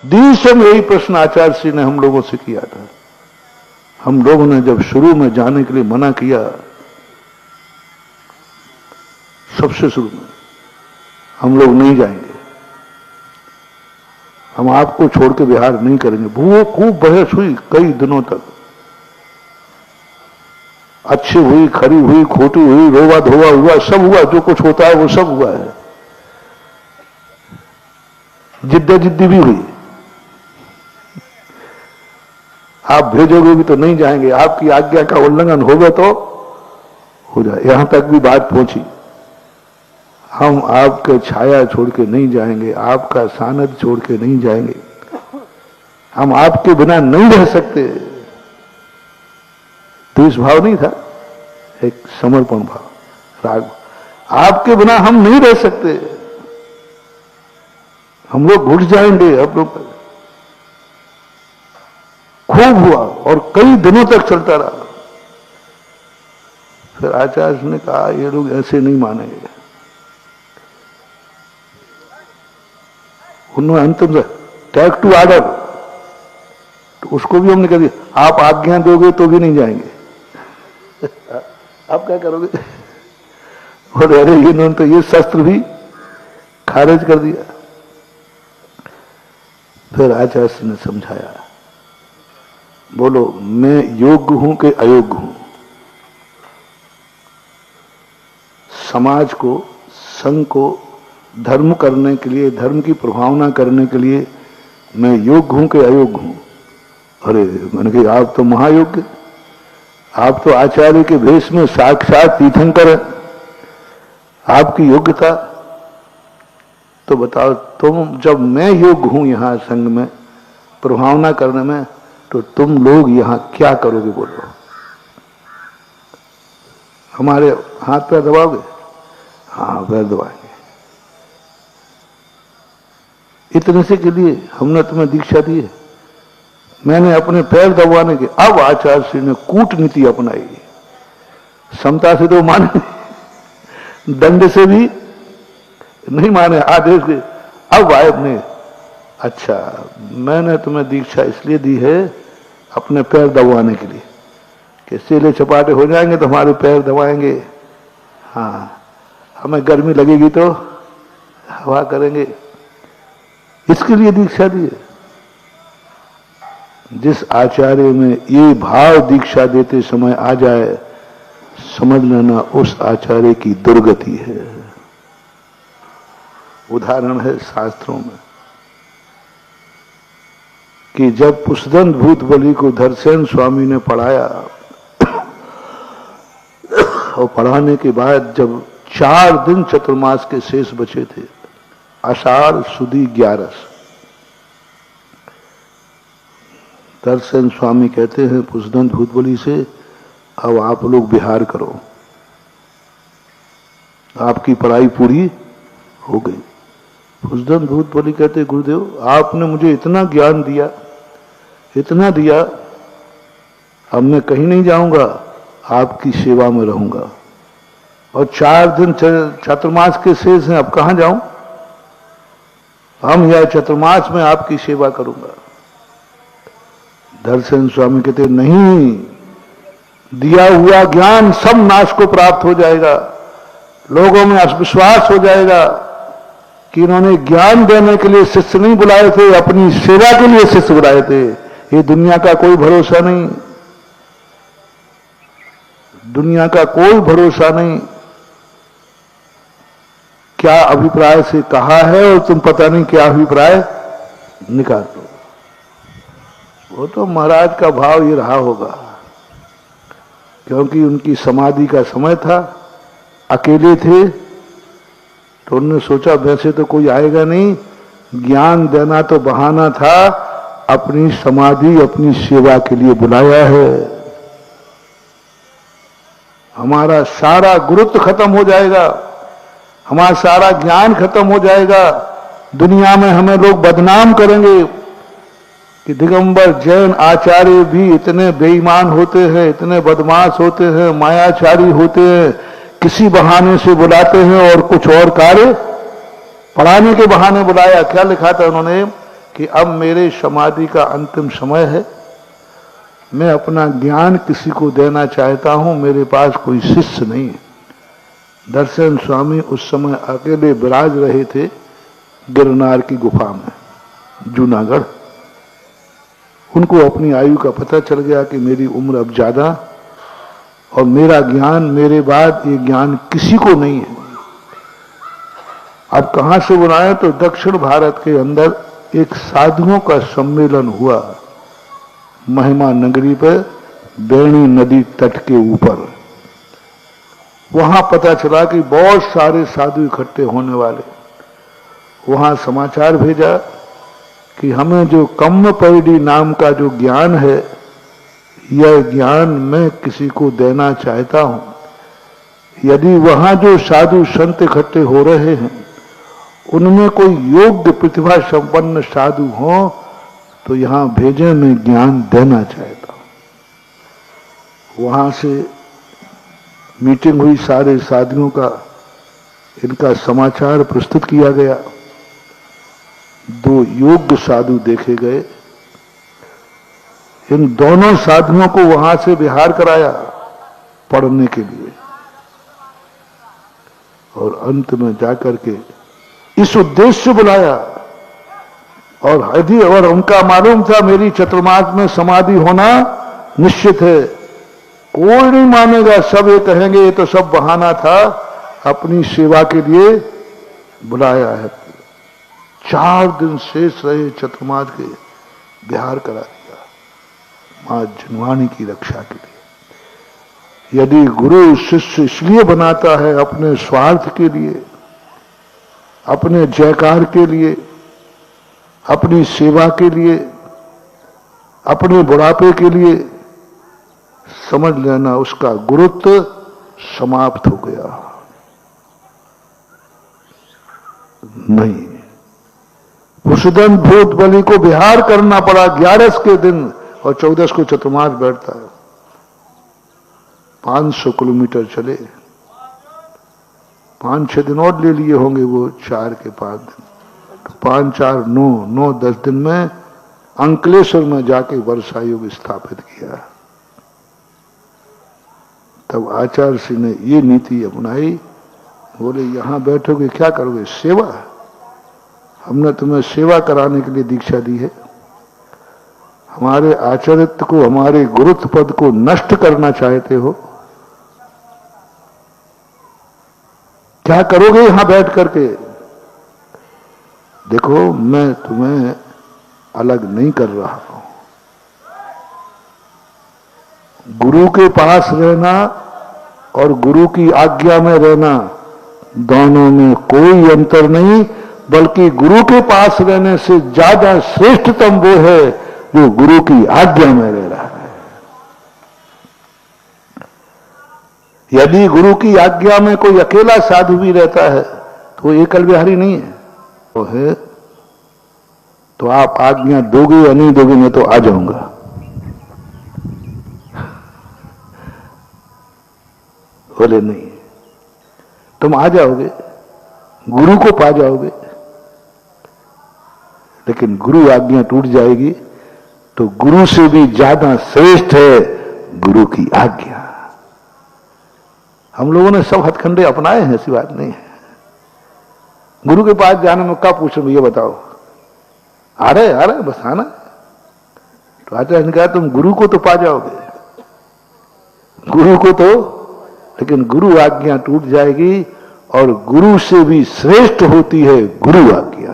दिसम यही प्रश्न आचार्य श्री ने हम लोगों से किया था। हम लोगों ने जब शुरू में जाने के लिए मना किया, सबसे शुरू में हम लोग नहीं जाएंगे, हम आपको छोड़ के बिहार नहीं करेंगे। वो खूब बहस हुई कई दिनों तक, अच्छी हुई, खरी हुई, खोटी हुई, रोवा धोवा हुआ, सब हुआ, जो कुछ होता है वो सब हुआ है। जिद्दी भी हुई, आप भेजोगे भी तो नहीं जाएंगे, आपकी आज्ञा का उल्लंघन होगा तो हो जाए, यहां तक भी बात पहुंची। हम आपके छाया छोड़ के नहीं जाएंगे, आपका सानिध्य छोड़ के नहीं जाएंगे, हम आपके बिना नहीं रह सकते। द्वेष भाव नहीं था, एक समर्पण भाव, राग। आपके बिना हम नहीं रह सकते, हम लोग घुट जाएंगे। अब लोग खूब हुआ और कई दिनों तक चलता रहा। फिर आचार्य ने कहा ये लोग ऐसे नहीं मानेंगे। उन्होंने अंतिम टैग टू ऑर्डर, तो उसको भी हमने कह दिया आप आज्ञा दोगे तो भी नहीं जाएंगे। आप क्या करोगे? और अरे इन्होंने तो ये शस्त्र भी खारिज कर दिया। फिर आचार्य ने समझाया, बोलो मैं योग्य हूं कि अयोग्य हूं? समाज को, संघ को धर्म करने के लिए, धर्म की प्रभावना करने के लिए मैं योग्य हूं कि अयोग्य हूं? अरे मैंने कहा आप तो महायोग्य, आप तो आचार्य के भेष में साक्षात तीर्थंकर हैं, आपकी योग्यता। तो बताओ तुम, जब मैं योग्य हूं यहां संघ में प्रभावना करने में, तो तुम लोग यहां क्या करोगे? बोलो, हमारे हाथ पैर दबाओगे? हाँ पैर दबाएंगे। इतने से के लिए हमने तुम्हें दीक्षा दी है। मैंने अपने पैर दबाने के, अब आचार्य श्री ने कूटनीति अपनाई। समता से तो माने, दंड से भी नहीं माने, आदेश के। अब आए अपने, अच्छा मैंने तुम्हें दीक्षा इसलिए दी है अपने पैर दबाने के लिए कि सेले चपाटे हो जाएंगे तो हमारे पैर दबाएंगे। हाँ, हमें गर्मी लगेगी तो हवा करेंगे, इसके लिए दीक्षा दी है। जिस आचार्य में ये भाव दीक्षा देते समय आ जाए, समझ लेना उस आचार्य की दुर्गति है। उदाहरण है शास्त्रों में कि जब पुष्पदंत भूत बलि को धरसेन स्वामी ने पढ़ाया, और पढ़ाने के बाद जब 4 दिन चतुर्मास के शेष बचे थे, आषाढ़ सुदी 11, धरसेन स्वामी कहते हैं पुष्पदंत भूत बलि से, अब आप लोग विहार करो, आपकी पढ़ाई पूरी हो गई। पुष्पदंत भूत बलि कहते गुरुदेव आपने मुझे इतना ज्ञान दिया, इतना दिया, अब मैं कहीं नहीं जाऊंगा, आपकी सेवा में रहूंगा। और 4 दिन चतुर्मास के शेष हैं, अब कहां जाऊं? हम यह चतुर्मास में आपकी सेवा करूंगा। धरसेन स्वामी कहते नहीं, दिया हुआ ज्ञान सब नाश को प्राप्त हो जाएगा। लोगों में अविश्वास हो जाएगा कि इन्होंने ज्ञान देने के लिए शिष्य नहीं बुलाए थे, अपनी सेवा के लिए शिष्य बुलाए थे। ये दुनिया का कोई भरोसा नहीं, दुनिया का कोई भरोसा नहीं। क्या अभिप्राय से कहा है और तुम पता नहीं क्या अभिप्राय निकाल दो। वो तो महाराज का भाव ये रहा होगा, क्योंकि उनकी समाधि का समय था, अकेले थे, तो उन्होंने सोचा वैसे तो कोई आएगा नहीं, ज्ञान देना तो बहाना था, अपनी समाधि अपनी सेवा के लिए बुलाया है। हमारा सारा गुरुत्व खत्म हो जाएगा, हमारा सारा ज्ञान खत्म हो जाएगा, दुनिया में हमें लोग बदनाम करेंगे कि दिगंबर जैन आचार्य भी इतने बेईमान होते हैं, इतने बदमाश होते हैं, मायाचारी होते हैं, किसी बहाने से बुलाते हैं और कुछ और कार्य, पढ़ाने के बहाने बुलाया। क्या लिखा था उन्होंने कि अब मेरे समाधि का अंतिम समय है, मैं अपना ज्ञान किसी को देना चाहता हूं, मेरे पास कोई शिष्य नहीं है। दर्शन स्वामी उस समय अकेले विराज रहे थे गिरनार की गुफा में, जूनागढ़। उनको अपनी आयु का पता चल गया कि मेरी उम्र अब ज्यादा और मेरा ज्ञान, मेरे बाद ये ज्ञान किसी को नहीं है। अब कहां से बुलाया? तो दक्षिण भारत के अंदर एक साधुओं का सम्मेलन हुआ महिमा नगरी पर, बेणी नदी तट के ऊपर। वहां पता चला कि बहुत सारे साधु इकट्ठे होने वाले। वहां समाचार भेजा कि हमें जो कम्म पैडी नाम का जो ज्ञान है, यह ज्ञान मैं किसी को देना चाहता हूं। यदि वहां जो साधु संत इकट्ठे हो रहे हैं उनमें कोई योग्य प्रतिभा संपन्न साधु हो तो यहां भेजे, मैं ज्ञान देना चाहता हूं। वहां से मीटिंग हुई सारे साधुओं का, इनका समाचार प्रस्तुत किया गया। 2 योग्य साधु देखे गए। इन दोनों साधुओं को वहां से बिहार कराया पढ़ने के लिए, और अंत में जाकर के इस उद्देश्य से बुलाया। और यदि और उनका मालूम था मेरी चतुर्मास में समाधि होना निश्चित है, कोई नहीं मानेगा, सब ये कहेंगे ये तो सब बहाना था, अपनी सेवा के लिए बुलाया है। 4 दिन शेष रहे चतुर्मास के, बिहार करा दिया मां जनवानी की रक्षा के लिए। यदि गुरु शिष्य इसलिए बनाता है अपने स्वार्थ के लिए, अपने जयकार के लिए, अपनी सेवा के लिए, अपने बुढ़ापे के लिए, समझ लेना उसका गुरुत्व समाप्त हो गया। नहीं, पुष्पदंत भूत बलि को बिहार करना पड़ा 11 के दिन, और 14 को चतुर्मास बैठता है। 500 किलोमीटर चले, 5-6 दिन और ले लिए होंगे वो, 4 के 5 दिन, तो 5, 4, 9, 10 दिन में अंकलेश्वर में जाके वर्षा योग स्थापित किया। तब आचार्य श्री ने ये नीति अपनाई, बोले यहां बैठोगे क्या करोगे? सेवा। हमने तुम्हें सेवा कराने के लिए दीक्षा दी है। हमारे आचार्यत्व को, हमारे गुरुत्व पद को नष्ट करना चाहते हो? क्या करोगे यहां बैठ करके? देखो, मैं तुम्हें अलग नहीं कर रहा हूं। गुरु के पास रहना और गुरु की आज्ञा में रहना, दोनों में कोई अंतर नहीं, बल्कि गुरु के पास रहने से ज्यादा श्रेष्ठतम वो है जो गुरु की आज्ञा में रह रहा है। यदि गुरु की आज्ञा में कोई अकेला साधु भी रहता है तो वो एकल विहारी नहीं है, वो है तो आप आज्ञा दोगे या नहीं दोगे? मैं तो आ जाऊंगा। बोले नहीं, तुम आ जाओगे, गुरु को पा जाओगे, लेकिन गुरु आज्ञा टूट जाएगी तो गुरु से भी ज्यादा श्रेष्ठ है गुरु की आज्ञा। हम लोगों ने सब हथकंडे अपनाए हैं, ऐसी बात नहीं है। गुरु के पास जाने में क्या पूछो, ये बताओ, आ रहे बस आना। तो आचार्य ने कहा तुम गुरु को तो पा जाओगे, गुरु को तो, लेकिन गुरु आज्ञा टूट जाएगी, और गुरु से भी श्रेष्ठ होती है गुरु आज्ञा।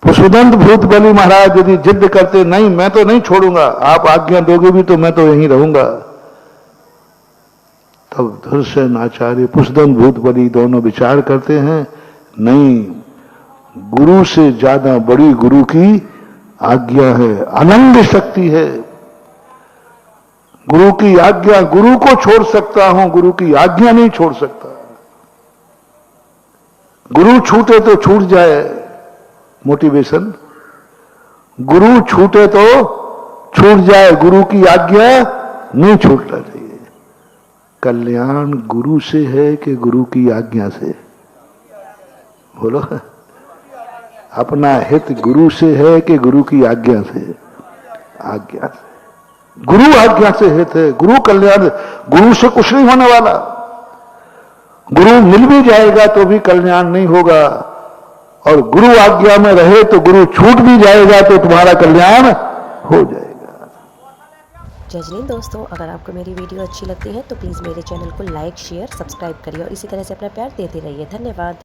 पुष्पदंत भूत बलि महाराज यदि जिद करते, नहीं मैं तो नहीं छोड़ूंगा, आप आज्ञा दोगे भी तो मैं तो यहीं रहूंगा, तब धुरसेन आचार्य, पुष्पदंत भूत बलि दोनों विचार करते हैं, नहीं, गुरु से ज्यादा बड़ी गुरु की आज्ञा है, अनंग शक्ति है। गुरु की आज्ञा, गुरु को छोड़ सकता हूं, गुरु की आज्ञा नहीं छोड़ सकता। गुरु छूटे तो छूट जाए मोटिवेशन, गुरु छूटे तो छूट जाए, गुरु की आज्ञा नहीं छूटना चाहिए। कल्याण गुरु से है कि गुरु की आज्ञा से? बोलो, अपना हित गुरु से है कि गुरु की आज्ञा से? आज्ञा से। गुरु आज्ञा से हित है, गुरु कल्याण। गुरु से कुछ नहीं होने वाला। गुरु मिल भी जाएगा तो भी कल्याण नहीं होगा, और गुरु आज्ञा में रहे तो गुरु छूट भी जाएगा तो तुम्हारा कल्याण हो जाएगा। जय हिंद दोस्तों, अगर आपको मेरी वीडियो अच्छी लगती है तो प्लीज़ मेरे चैनल को लाइक, शेयर, सब्सक्राइब करिए और इसी तरह से अपना प्यार देते रहिए। धन्यवाद।